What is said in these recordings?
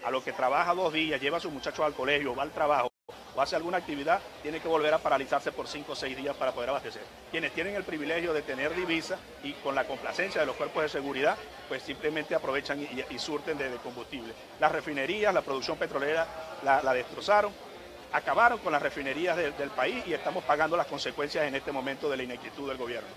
a lo que trabaja 2 días, lleva a sus muchachos al colegio, va al trabajo o hace alguna actividad, tiene que volver a paralizarse por 5 o 6 días para poder abastecer. Quienes tienen el privilegio de tener divisa y con la complacencia de los cuerpos de seguridad, pues simplemente aprovechan y surten de combustible. Las refinerías, la producción petrolera la destrozaron, acabaron con las refinerías del país y estamos pagando las consecuencias en este momento de la ineptitud del gobierno.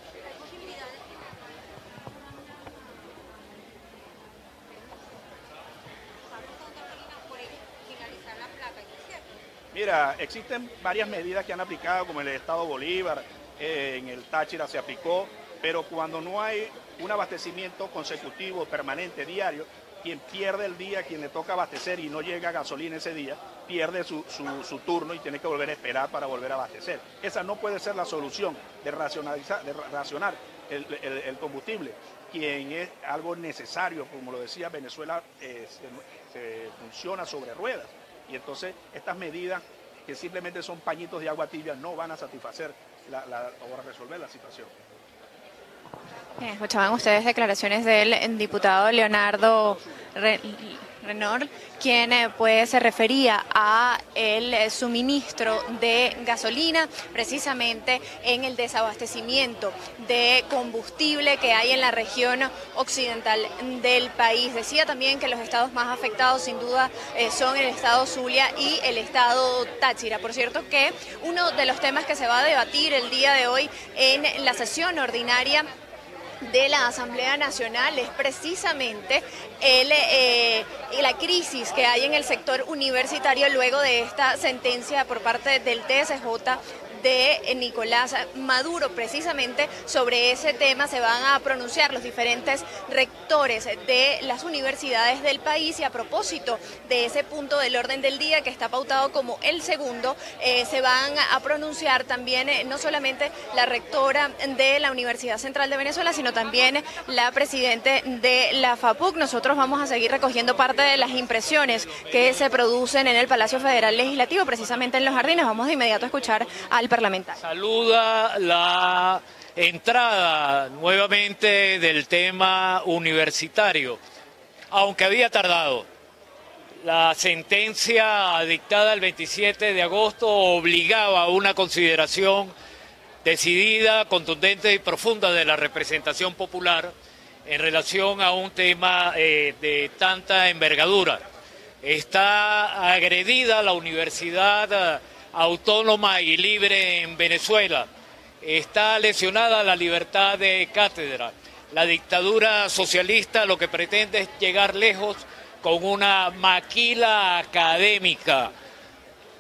Mira, existen varias medidas que han aplicado, como en el estado Bolívar, en el Táchira se aplicó, pero cuando no hay un abastecimiento consecutivo, permanente, diario, quien pierde el día, quien le toca abastecer y no llega gasolina ese día, pierde su turno y tiene que volver a esperar para volver a abastecer. Esa no puede ser la solución de racionar el combustible, quien es algo necesario, como lo decía, Venezuela se funciona sobre ruedas. Y entonces estas medidas que simplemente son pañitos de agua tibia no van a satisfacer o a resolver la situación. Escuchaban ustedes declaraciones del diputado Leonardo Renor, quien pues se refería a el suministro de gasolina, precisamente en el desabastecimiento de combustible que hay en la región occidental del país. Decía también que los estados más afectados sin duda son el estado Zulia y el estado Táchira. Por cierto que uno de los temas que se va a debatir el día de hoy en la sesión ordinaria de la Asamblea Nacional es precisamente la crisis que hay en el sector universitario luego de esta sentencia por parte del TSJ de Nicolás Maduro. Precisamente sobre ese tema se van a pronunciar los diferentes rectores de las universidades del país y a propósito de ese punto del orden del día que está pautado como el segundo, se van a pronunciar también no solamente la rectora de la Universidad Central de Venezuela, sino también la presidente de la FAPUC. Nosotros vamos a seguir recogiendo parte de las impresiones que se producen en el Palacio Federal Legislativo, precisamente en los jardines. Vamos de inmediato a escuchar al parlamentario. Saluda la entrada nuevamente del tema universitario, aunque había tardado. La sentencia dictada el 27 de agosto obligaba a una consideración decidida, contundente y profunda de la representación popular en relación a un tema de tanta envergadura. Está agredida la Universidad Autónoma y Libre en Venezuela. Está lesionada la libertad de cátedra. La dictadura socialista lo que pretende es llegar lejos con una maquila académica.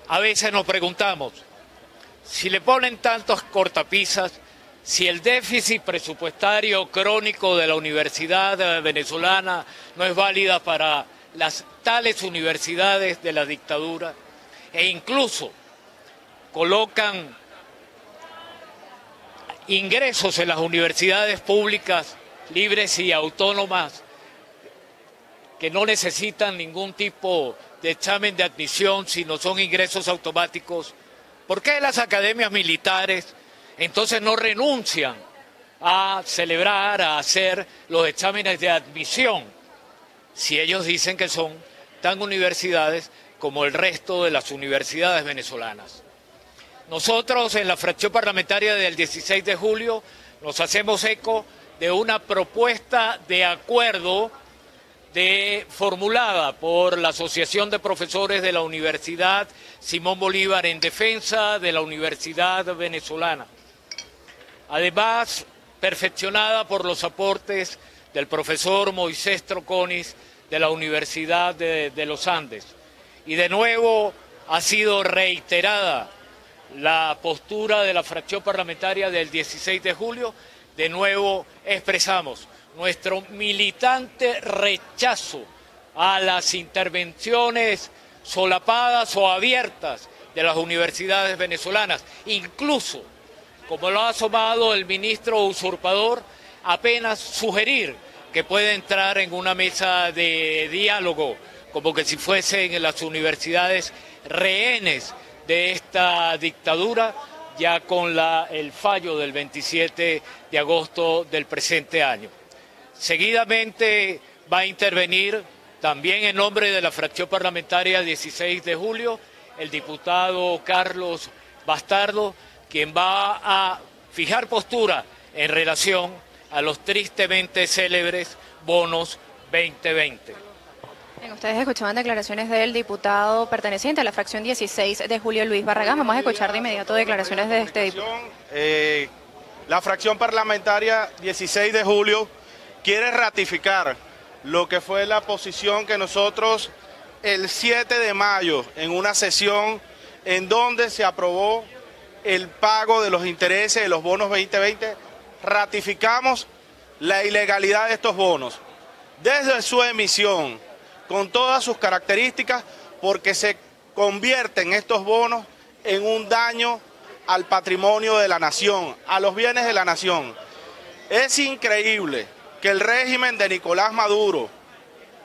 A veces nos preguntamos, si le ponen tantos cortapisas, si el déficit presupuestario crónico de la universidad venezolana no es válida para las tales universidades de la dictadura, e incluso colocan ingresos en las universidades públicas, libres y autónomas, que no necesitan ningún tipo de examen de admisión, sino son ingresos automáticos. ¿Por qué las academias militares entonces no renuncian a celebrar, a hacer los exámenes de admisión, si ellos dicen que son tan universidades como el resto de las universidades venezolanas? Nosotros en la fracción parlamentaria del 16 de julio nos hacemos eco de una propuesta de acuerdo formulada por la Asociación de Profesores de la Universidad Simón Bolívar en defensa de la Universidad Venezolana. Además, perfeccionada por los aportes del profesor Moisés Troconis de la Universidad de los Andes. Y de nuevo ha sido reiterada la postura de la fracción parlamentaria del 16 de julio, de nuevo expresamos nuestro militante rechazo a las intervenciones solapadas o abiertas de las universidades venezolanas, incluso, como lo ha asomado el ministro usurpador, apenas sugerir que puede entrar en una mesa de diálogo, como que si fuesen las universidades rehenes de esta dictadura, ya con el fallo del 27 de agosto del presente año. Seguidamente va a intervenir También en nombre de la fracción parlamentaria 16 de julio, el diputado Carlos Bastardo, quien va a fijar postura en relación a los tristemente célebres bonos 2020. Bien, ustedes escuchaban declaraciones del diputado perteneciente a la fracción 16 de julio, Luis Barragán. Vamos a escuchar de inmediato declaraciones de este diputado. La fracción parlamentaria 16 de julio quiere ratificar lo que fue la posición que nosotros el 7 de mayo en una sesión en donde se aprobó el pago de los intereses de los bonos 2020, ratificamos la ilegalidad de estos bonos desde su emisión, con todas sus características, porque se convierten estos bonos en un daño al patrimonio de la nación, a los bienes de la nación. Es increíble que el régimen de Nicolás Maduro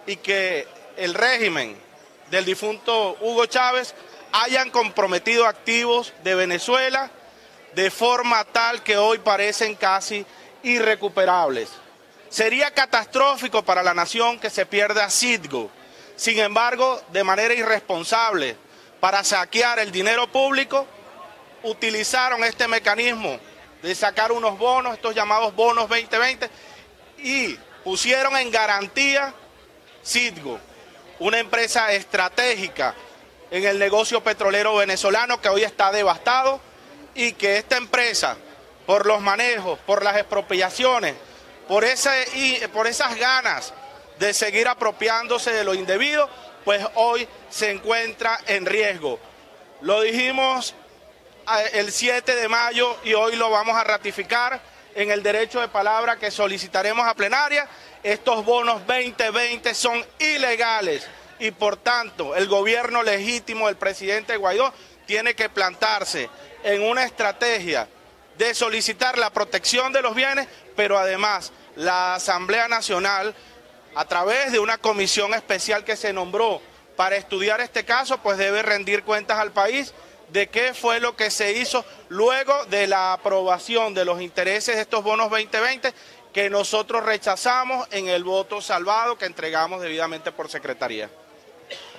y que el régimen del difunto Hugo Chávez hayan comprometido activos de Venezuela de forma tal que hoy parecen casi irrecuperables. Sería catastrófico para la nación que se pierda Citgo. Sin embargo, de manera irresponsable, para saquear el dinero público, utilizaron este mecanismo de sacar unos bonos, estos llamados bonos 2020, y pusieron en garantía Citgo, una empresa estratégica en el negocio petrolero venezolano que hoy está devastado, y que esta empresa, por los manejos, por las expropiaciones, por esas ganas de seguir apropiándose de lo indebido, pues hoy se encuentra en riesgo. Lo dijimos el 7 de mayo y hoy lo vamos a ratificar en el derecho de palabra que solicitaremos a plenaria. Estos bonos 2020 son ilegales y por tanto el gobierno legítimo del presidente Guaidó tiene que plantarse en una estrategia de solicitar la protección de los bienes, pero además la Asamblea Nacional, a través de una comisión especial que se nombró para estudiar este caso, pues debe rendir cuentas al país de qué fue lo que se hizo luego de la aprobación de los intereses de estos bonos 2020 que nosotros rechazamos en el voto salvado que entregamos debidamente por secretaría.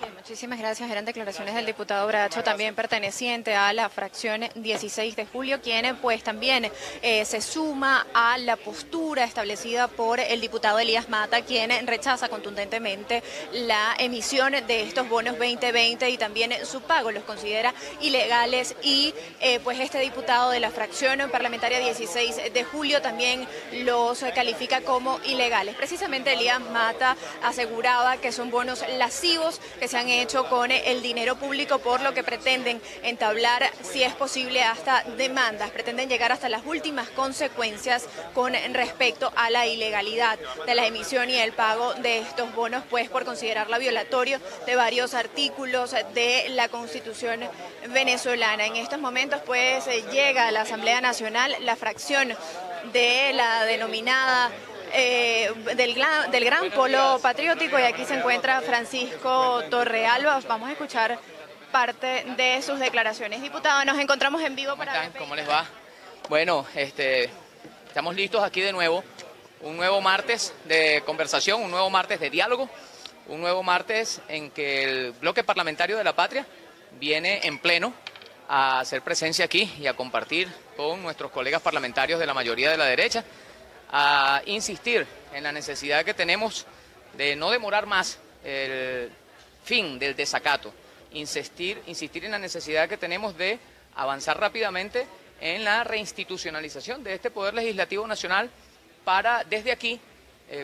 Bien, muchísimas gracias. Eran declaraciones del diputado Bracho, también perteneciente a la fracción 16 de julio, quien pues también se suma a la postura establecida por el diputado Elías Mata, quien rechaza contundentemente la emisión de estos bonos 2020 y también su pago, los considera ilegales, y pues este diputado de la fracción parlamentaria 16 de julio también los califica como ilegales. Precisamente Elías Mata aseguraba que son bonos lascivos que se han hecho con el dinero público, por lo que pretenden entablar, si es posible, hasta demandas, pretenden llegar hasta las últimas consecuencias con respecto a la ilegalidad de la emisión y el pago de estos bonos, pues por considerarla violatorio de varios artículos de la Constitución venezolana. En estos momentos pues llega a la Asamblea Nacional la fracción de la denominada del Gran Polo Patriótico, y aquí se encuentra Francisco Torrealba. Vamos a escuchar parte de sus declaraciones. Diputado, nos encontramos en vivo para... ¿Cómo les va? Bueno, estamos listos aquí de nuevo. Un nuevo martes de conversación, un nuevo martes de diálogo, un nuevo martes en que el bloque parlamentario de la patria viene en pleno a hacer presencia aquí y a compartir con nuestros colegas parlamentarios de la mayoría de la derecha, a insistir en la necesidad que tenemos de no demorar más el fin del desacato, insistir en la necesidad que tenemos de avanzar rápidamente en la reinstitucionalización de este Poder Legislativo Nacional para, desde aquí,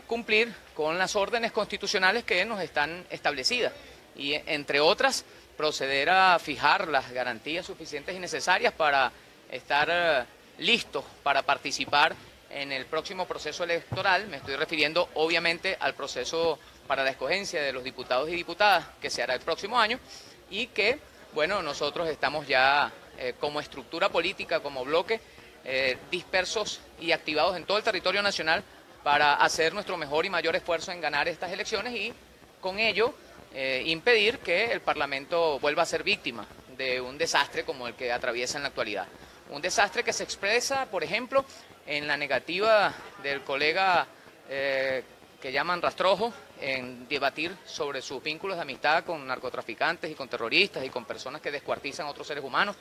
cumplir con las órdenes constitucionales que nos están establecidas y, entre otras, proceder a fijar las garantías suficientes y necesarias para estar listos para participar en el próximo proceso electoral. Me estoy refiriendo obviamente al proceso para la escogencia de los diputados y diputadas que se hará el próximo año, y que, bueno, nosotros estamos ya como estructura política, como bloque, dispersos y activados en todo el territorio nacional para hacer nuestro mejor y mayor esfuerzo en ganar estas elecciones y con ello impedir que el Parlamento vuelva a ser víctima de un desastre como el que atraviesa en la actualidad. Un desastre que se expresa, por ejemplo, en la negativa del colega que llaman Rastrojo en debatir sobre sus vínculos de amistad con narcotraficantes y con terroristas y con personas que descuartizan a otros seres humanos.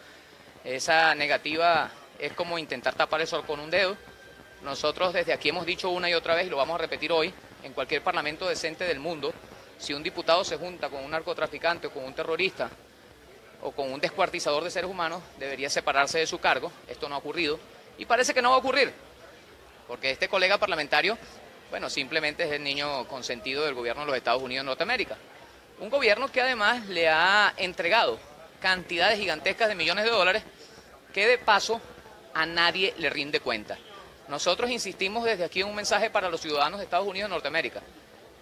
Esa negativa es como intentar tapar el sol con un dedo. Nosotros desde aquí hemos dicho una y otra vez, y lo vamos a repetir hoy, en cualquier parlamento decente del mundo, si un diputado se junta con un narcotraficante o con un terrorista o con un descuartizador de seres humanos, debería separarse de su cargo. Esto no ha ocurrido y parece que no va a ocurrir, porque este colega parlamentario, bueno, simplemente es el niño consentido del gobierno de los Estados Unidos de Norteamérica. Un gobierno que además le ha entregado cantidades gigantescas de millones de dólares que de paso a nadie le rinde cuenta. Nosotros insistimos desde aquí en un mensaje para los ciudadanos de Estados Unidos de Norteamérica.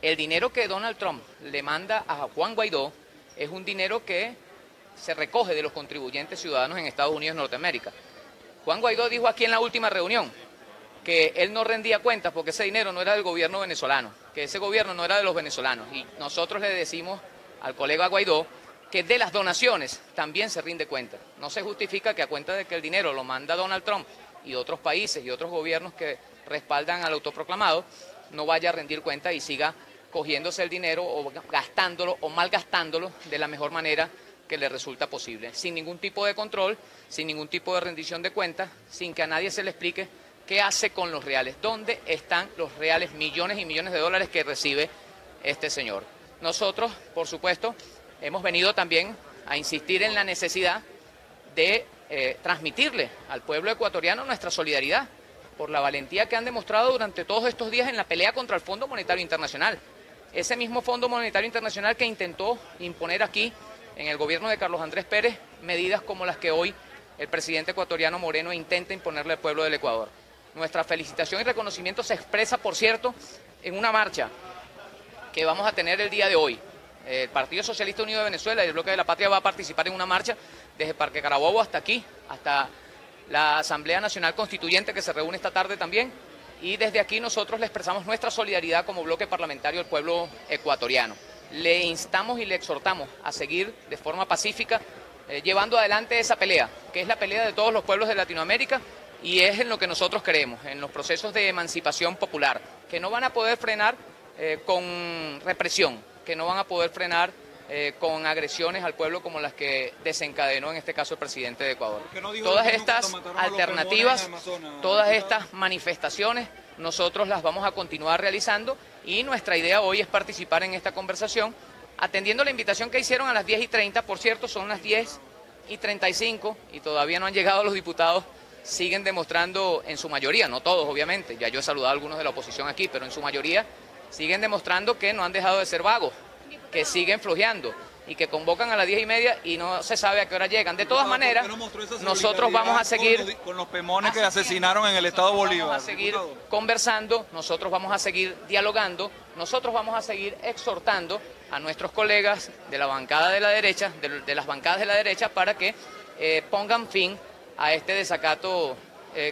El dinero que Donald Trump le manda a Juan Guaidó es un dinero que se recoge de los contribuyentes ciudadanos en Estados Unidos de Norteamérica. Juan Guaidó dijo aquí en la última reunión que él no rendía cuentas porque ese dinero no era del gobierno venezolano, que ese gobierno no era de los venezolanos. Y nosotros le decimos al colega Guaidó que de las donaciones también se rinde cuenta. No se justifica que a cuenta de que el dinero lo manda Donald Trump y otros países y otros gobiernos que respaldan al autoproclamado, no vaya a rendir cuenta y siga cogiéndose el dinero o gastándolo o malgastándolo de la mejor manera que le resulta posible, sin ningún tipo de control, sin ningún tipo de rendición de cuentas, sin que a nadie se le explique qué hace con los reales, dónde están los reales millones y millones de dólares que recibe este señor. Nosotros, por supuesto, hemos venido también a insistir en la necesidad de transmitirle al pueblo ecuatoriano nuestra solidaridad por la valentía que han demostrado durante todos estos días en la pelea contra el Fondo Monetario Internacional. Ese mismo Fondo Monetario Internacional que intentó imponer aquí, en el gobierno de Carlos Andrés Pérez, medidas como las que hoy el presidente ecuatoriano Moreno intenta imponerle al pueblo del Ecuador. Nuestra felicitación y reconocimiento se expresa, por cierto, en una marcha que vamos a tener el día de hoy. El Partido Socialista Unido de Venezuela y el Bloque de la Patria va a participar en una marcha desde Parque Carabobo hasta aquí, hasta la Asamblea Nacional Constituyente que se reúne esta tarde también. Y desde aquí nosotros le expresamos nuestra solidaridad como bloque parlamentario al pueblo ecuatoriano. Le instamos y le exhortamos a seguir de forma pacífica llevando adelante esa pelea, que es la pelea de todos los pueblos de Latinoamérica y es en lo que nosotros creemos, en los procesos de emancipación popular, que no van a poder frenar con represión, que no van a poder frenar con agresiones al pueblo como las que desencadenó en este caso el presidente de Ecuador. Todas estas alternativas, todas estas manifestaciones, nosotros las vamos a continuar realizando y nuestra idea hoy es participar en esta conversación, atendiendo la invitación que hicieron a las 10:30, por cierto, son las 10:35 y todavía no han llegado los diputados, siguen demostrando en su mayoría, no todos obviamente, ya yo he saludado a algunos de la oposición aquí, pero en su mayoría siguen demostrando que no han dejado de ser vagos, que siguen flojeando y que convocan a las 10:30 y no se sabe a qué hora llegan. De todas maneras, nosotros vamos a seguir con los pemones que asesinaron en el estado Bolívar. Vamos a seguir conversando, nosotros vamos a seguir dialogando, nosotros vamos a seguir exhortando a nuestros colegas de la bancada de la derecha, de las bancadas de la derecha, para que pongan fin a este desacato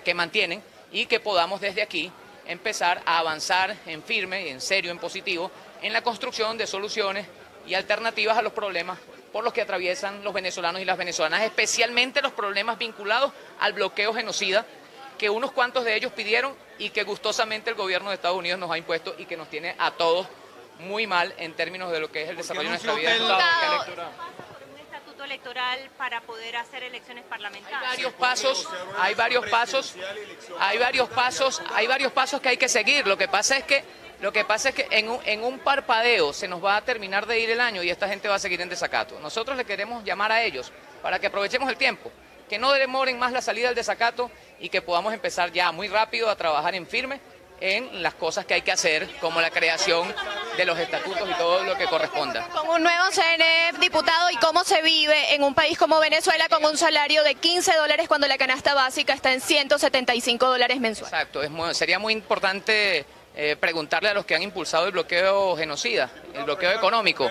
que mantienen y que podamos desde aquí empezar a avanzar en firme, en serio, en positivo, en la construcción de soluciones y alternativas a los problemas por los que atraviesan los venezolanos y las venezolanas, especialmente los problemas vinculados al bloqueo genocida que unos cuantos de ellos pidieron y que gustosamente el gobierno de Estados Unidos nos ha impuesto y que nos tiene a todos muy mal en términos de lo que es el desarrollo de nuestra vida electoral. Un estatuto electoral para poder hacer elecciones parlamentarias. Hay varios pasos que hay que seguir. Lo que pasa es que en un parpadeo se nos va a terminar de ir el año y esta gente va a seguir en desacato. Nosotros le queremos llamar a ellos para que aprovechemos el tiempo, que no demoren más la salida del desacato y que podamos empezar ya muy rápido a trabajar en firme en las cosas que hay que hacer, como la creación de los estatutos y todo lo que corresponda. Con un nuevo CNE, diputado, ¿y cómo se vive en un país como Venezuela con un salario de $15 cuando la canasta básica está en $175 mensuales? Exacto, sería muy importante preguntarle a los que han impulsado el bloqueo genocida, el bloqueo económico,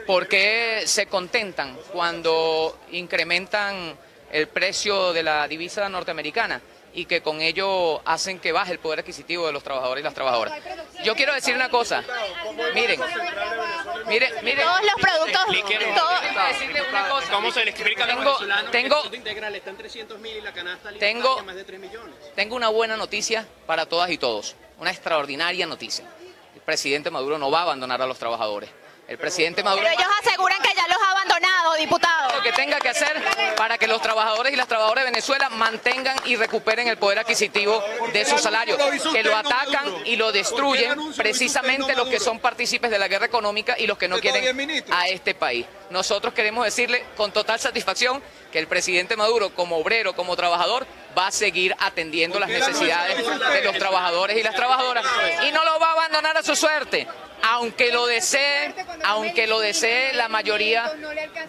¿por qué se contentan cuando incrementan el precio de la divisa norteamericana y que con ello hacen que baje el poder adquisitivo de los trabajadores y las trabajadoras? Yo quiero decir una cosa, miren, todos los productos, decirle una cosa. ¿Cómo se le explica a los venezolanos que el producto integral está en 300.000 y la canasta alimentaria más de 3 millones? Tengo una buena noticia para todas y todos, una extraordinaria noticia. presidente Maduro no va a abandonar a los trabajadores. El presidente Maduro... Pero ellos aseguran que ya los ha abandonado, diputado. Lo que tenga que hacer para que los trabajadores y las trabajadoras de Venezuela mantengan y recuperen el poder adquisitivo de sus salarios, que lo atacan y lo destruyen precisamente los que son partícipes de la guerra económica y los que no quieren a este país. Nosotros queremos decirle con total satisfacción que el presidente Maduro, como obrero, como trabajador, va a seguir atendiendo las necesidades de los trabajadores y las trabajadoras y no lo va a abandonar a su suerte. Aunque lo desee la mayoría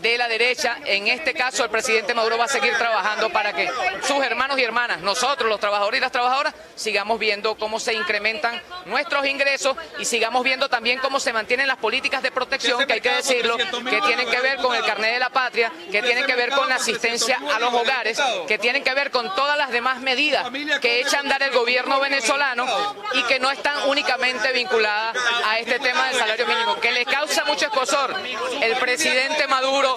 de la derecha, en este caso el presidente Maduro va a seguir trabajando para que sus hermanos y hermanas, nosotros los trabajadores y las trabajadoras, sigamos viendo cómo se incrementan nuestros ingresos y sigamos viendo también cómo se mantienen las políticas de protección, que hay que decirlo, que tienen que ver con el carnet de la patria, que tienen que ver con la asistencia a los hogares, que tienen que ver con todas las demás medidas que echa a andar el gobierno venezolano y que no están únicamente vinculadas a este tema del salario mínimo, que le causa mucho escozor. El presidente Maduro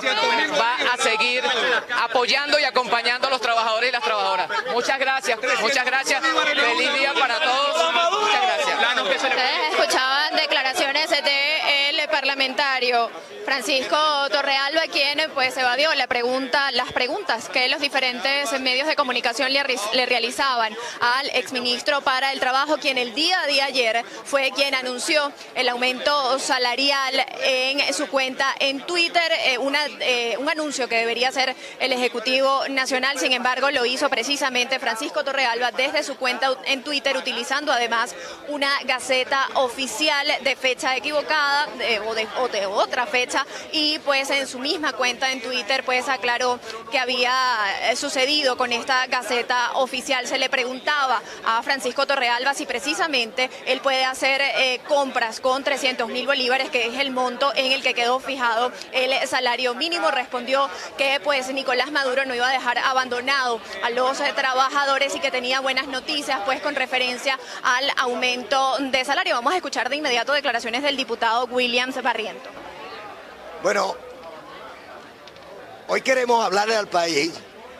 va a seguir apoyando y acompañando a los trabajadores y las trabajadoras. Muchas gracias, muchas gracias. Feliz día para todos. Muchas gracias. Ustedes escuchaban declaraciones del parlamentario Francisco Torrealba, quien pues evadió las preguntas que los diferentes medios de comunicación le realizaban al exministro para el Trabajo, quien el día de ayer fue quien anunció el aumento salarial en su cuenta en Twitter, un anuncio que debería hacer el Ejecutivo Nacional. Sin embargo, lo hizo precisamente Francisco Torrealba desde su cuenta en Twitter, utilizando además una gaceta oficial de fecha equivocada o de otra fecha, y pues en su misma cuenta en Twitter pues aclaró que había sucedido con esta gaceta oficial. Se le preguntaba a Francisco Torrealba si precisamente él puede hacer compras con 300.000 bolívares, que es el monto en el que quedó fijado el salario mínimo. Respondió que pues Nicolás Maduro no iba a dejar abandonado a los trabajadores y que tenía buenas noticias pues con referencia al aumento de salario. Vamos a escuchar de inmediato declaraciones del diputado Williams Barriento. Bueno, hoy queremos hablarle al país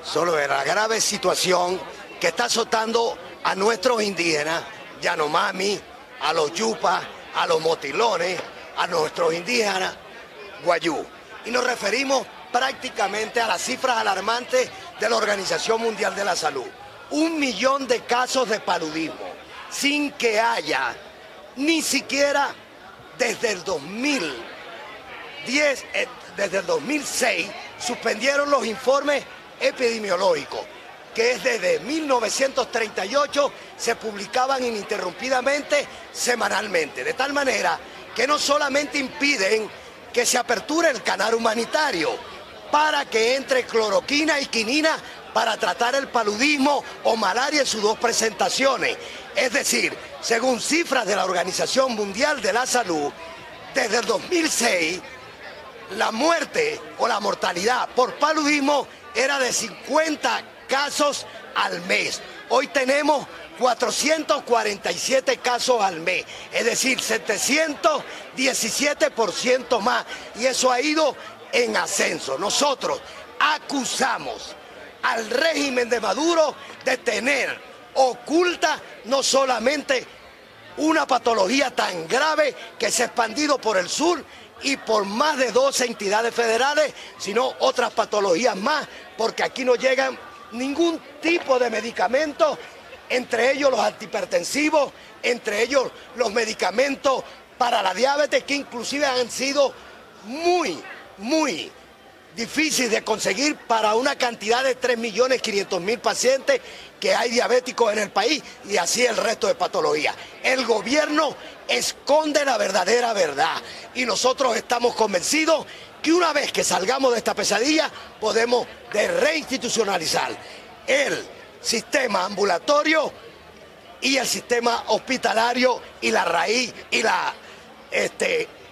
sobre la grave situación que está azotando a nuestros indígenas, Yanomami, a los yupas, a los motilones, a nuestros indígenas guayú. Y nos referimos prácticamente a las cifras alarmantes de la Organización Mundial de la Salud. 1 millón de casos de paludismo, sin que haya ni siquiera desde el 2006 suspendieron los informes epidemiológicos, que es desde 1938 se publicaban ininterrumpidamente semanalmente, de tal manera que no solamente impiden que se aperture el canal humanitario para que entre cloroquina y quinina para tratar el paludismo o malaria en sus dos presentaciones. Es decir, según cifras de la Organización Mundial de la Salud, desde el 2006, la muerte o la mortalidad por paludismo era de 50 casos al mes. Hoy tenemos 447 casos al mes, es decir, 717% más, y eso ha ido en ascenso. Nosotros acusamos al régimen de Maduro de tener oculta no solamente una patología tan grave que se ha expandido por el sur y por más de 12 entidades federales, sino otras patologías más, porque aquí no llegan ningún tipo de medicamento, entre ellos los antihipertensivos, entre ellos los medicamentos para la diabetes, que inclusive han sido muy difíciles de conseguir para una cantidad de 3.500.000 pacientes que hay diabéticos en el país, y así el resto de patologías. El gobierno esconde la verdadera verdad y nosotros estamos convencidos que una vez que salgamos de esta pesadilla podemos reinstitucionalizar el sistema ambulatorio y el sistema hospitalario y la raíz y la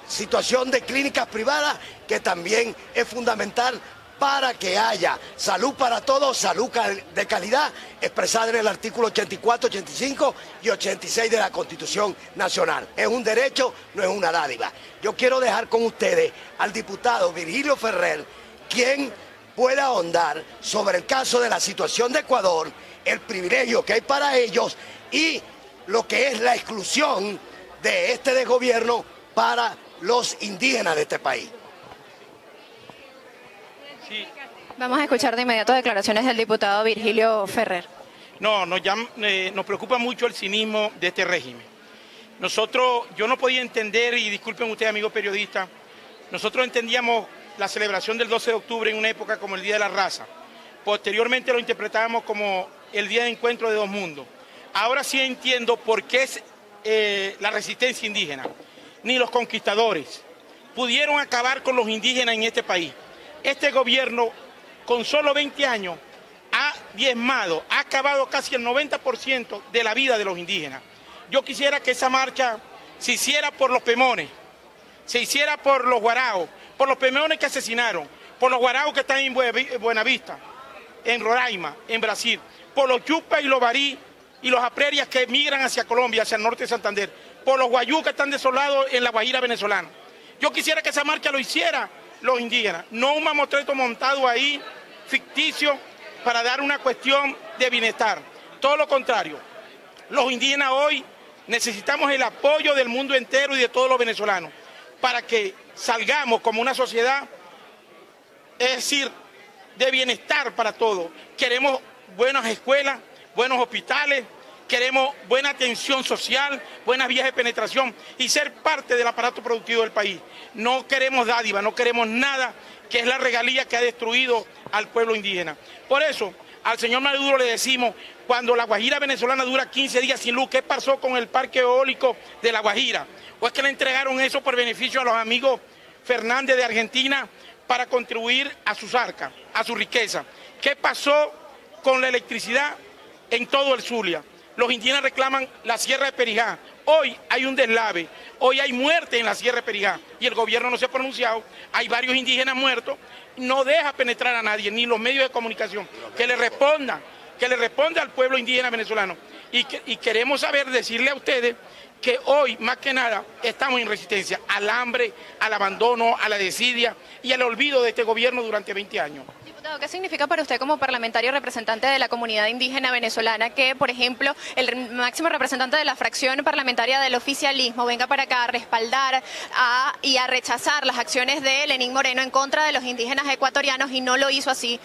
situación de clínicas privadas, que también es fundamental para que haya salud para todos, salud de calidad, expresada en el artículo 84, 85 y 86 de la Constitución Nacional. Es un derecho, no es una dádiva. Yo quiero dejar con ustedes al diputado Virgilio Ferrer, quien pueda ahondar sobre el caso de la situación de Ecuador, el privilegio que hay para ellos y lo que es la exclusión de este desgobierno para los indígenas de este país. Sí. Vamos a escuchar de inmediato declaraciones del diputado Virgilio Ferrer. Nos preocupa mucho el cinismo de este régimen. Yo no podía entender, y disculpen ustedes, amigos periodistas, nosotros entendíamos la celebración del 12 de octubre en una época como el Día de la Raza. Posteriormente lo interpretábamos como el Día de Encuentro de dos mundos. Ahora sí entiendo por qué es la resistencia indígena. Ni los conquistadores pudieron acabar con los indígenas en este país. Este gobierno, con solo 20 años, ha diezmado, ha acabado casi el 90% de la vida de los indígenas. Yo quisiera que esa marcha se hiciera por los pemones, se hiciera por los guaraos, por los pemones que asesinaron, por los guaraos que están en Buenavista, en Roraima, en Brasil, por los yupas y los barí y los aprerias que migran hacia Colombia, hacia el norte de Santander, por los guayú que están desolados en la Guajira venezolana. Yo quisiera que esa marcha lo hiciera los indígenas, no un mamotreto montado ahí, ficticio, para dar una cuestión de bienestar. Todo lo contrario, los indígenas hoy necesitamos el apoyo del mundo entero y de todos los venezolanos para que salgamos como una sociedad, es decir, de bienestar para todos. Queremos buenas escuelas, buenos hospitales, queremos buena atención social, buenas vías de penetración y ser parte del aparato productivo del país. No queremos dádiva, no queremos nada que es la regalía que ha destruido al pueblo indígena. Por eso, al señor Maduro le decimos, cuando la Guajira venezolana dura 15 días sin luz, ¿qué pasó con el parque eólico de la Guajira? ¿O es que le entregaron eso por beneficio a los amigos Fernández de Argentina para contribuir a sus arcas, a su riqueza? ¿Qué pasó con la electricidad en todo el Zulia? Los indígenas reclaman la Sierra de Perijá. Hoy hay un deslave, hoy hay muerte en la Sierra de Perijá y el gobierno no se ha pronunciado. Hay varios indígenas muertos, no deja penetrar a nadie, ni los medios de comunicación, que le responda al pueblo indígena venezolano. Y queremos decirle a ustedes que hoy, más que nada, estamos en resistencia al hambre, al abandono, a la desidia y al olvido de este gobierno durante 20 años. Diputado, ¿qué significa para usted como parlamentario representante de la comunidad indígena venezolana que, por ejemplo, el máximo representante de la fracción parlamentaria del oficialismo venga para acá a respaldar y a rechazar las acciones de Lenín Moreno en contra de los indígenas ecuatorianos y no lo hizo así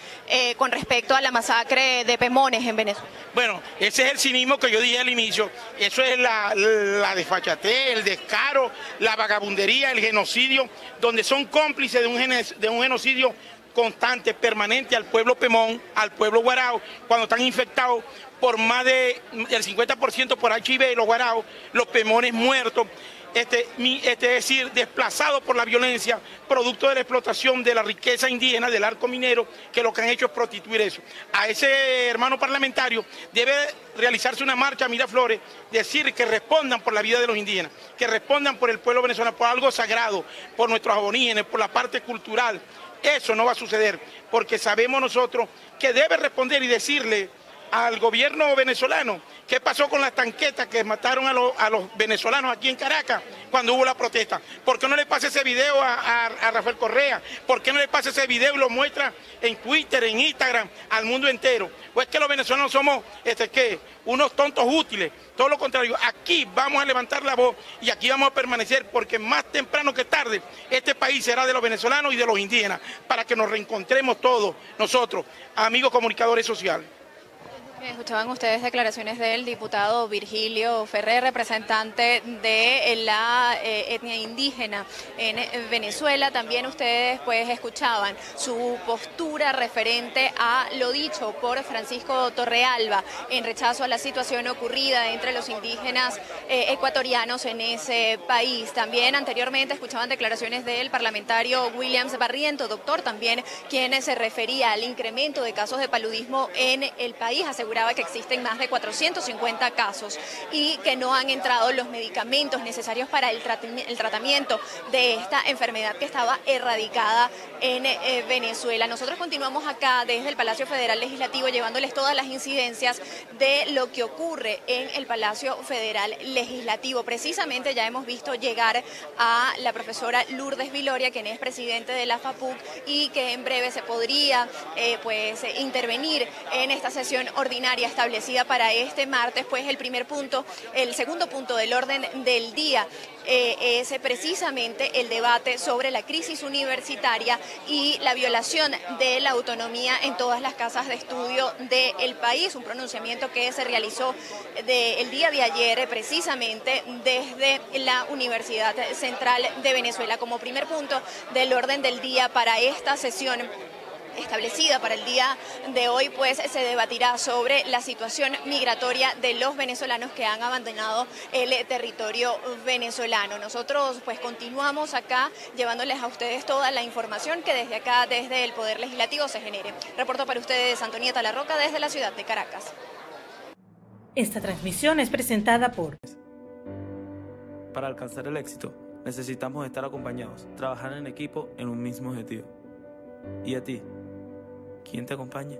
con respecto a la masacre de Pemones en Venezuela? Bueno, ese es el cinismo que yo dije al inicio, eso es la desfachatez, el descaro, la vagabundería, el genocidio, donde son cómplices de un genocidio constante, permanente al pueblo Pemón, al pueblo guarao, cuando están infectados por más del 50% por HIV, los guaraos, los pemones muertos, es decir, desplazados por la violencia, producto de la explotación de la riqueza indígena, del arco minero, que lo que han hecho es prostituir eso. A ese hermano parlamentario debe realizarse una marcha a Miraflores, decir que respondan por la vida de los indígenas, que respondan por el pueblo venezolano, por algo sagrado, por nuestros aborígenes, por la parte cultural. Eso no va a suceder, porque sabemos nosotros que debe responder y decirle al gobierno venezolano qué pasó con las tanquetas que mataron a los venezolanos aquí en Caracas cuando hubo la protesta. ¿Por qué no le pasa ese video a Rafael Correa? ¿Por qué no le pasa ese video y lo muestra en Twitter, en Instagram, al mundo entero? ¿O es que los venezolanos somos unos tontos útiles? Todo lo contrario, aquí vamos a levantar la voz y aquí vamos a permanecer, porque más temprano que tarde este país será de los venezolanos y de los indígenas, para que nos reencontremos todos nosotros, amigos comunicadores sociales. Escuchaban ustedes declaraciones del diputado Virgilio Ferrer, representante de la etnia indígena en Venezuela. También ustedes pues escuchaban su postura referente a lo dicho por Francisco Torrealba en rechazo a la situación ocurrida entre los indígenas ecuatorianos en ese país. También anteriormente escuchaban declaraciones del parlamentario Williams Barriento, doctor también, quien se refería al incremento de casos de paludismo en el país. Aseguraba que existen más de 450 casos y que no han entrado los medicamentos necesarios para el tratamiento de esta enfermedad que estaba erradicada en Venezuela. Nosotros continuamos acá desde el Palacio Federal Legislativo llevándoles todas las incidencias de lo que ocurre en el Palacio Federal Legislativo. Precisamente ya hemos visto llegar a la profesora Lourdes Viloria, quien es presidente de la FAPUC y que en breve se podría intervenir en esta sesión ordinaria extraordinaria establecida para este martes, pues el segundo punto del orden del día es precisamente el debate sobre la crisis universitaria y la violación de la autonomía en todas las casas de estudio del país, un pronunciamiento que se realizó el día de ayer precisamente desde la Universidad Central de Venezuela. Como primer punto del orden del día para esta sesión establecida para el día de hoy, pues se debatirá sobre la situación migratoria de los venezolanos que han abandonado el territorio venezolano. Nosotros pues continuamos acá llevándoles a ustedes toda la información que desde acá, desde el Poder Legislativo, se genere. Reporto para ustedes Antonieta La Roca desde la ciudad de Caracas. Esta transmisión es presentada por... Para alcanzar el éxito, necesitamos estar acompañados, trabajar en equipo en un mismo objetivo. ¿Y a ti? ¿Quién te acompaña?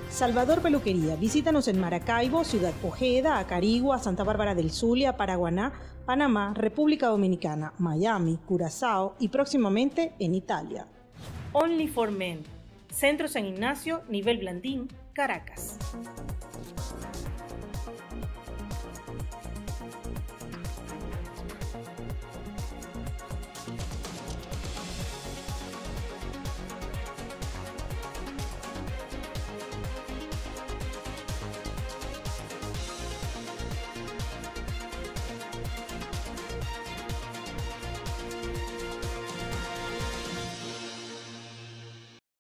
Salvador Peluquería. Visítanos en Maracaibo, Ciudad Ojeda, Acarigua, Santa Bárbara del Zulia, Paraguaná, Panamá, República Dominicana, Miami, Curazao y próximamente en Italia. Only for Men. Centro San Ignacio, Nivel Blandín, Caracas.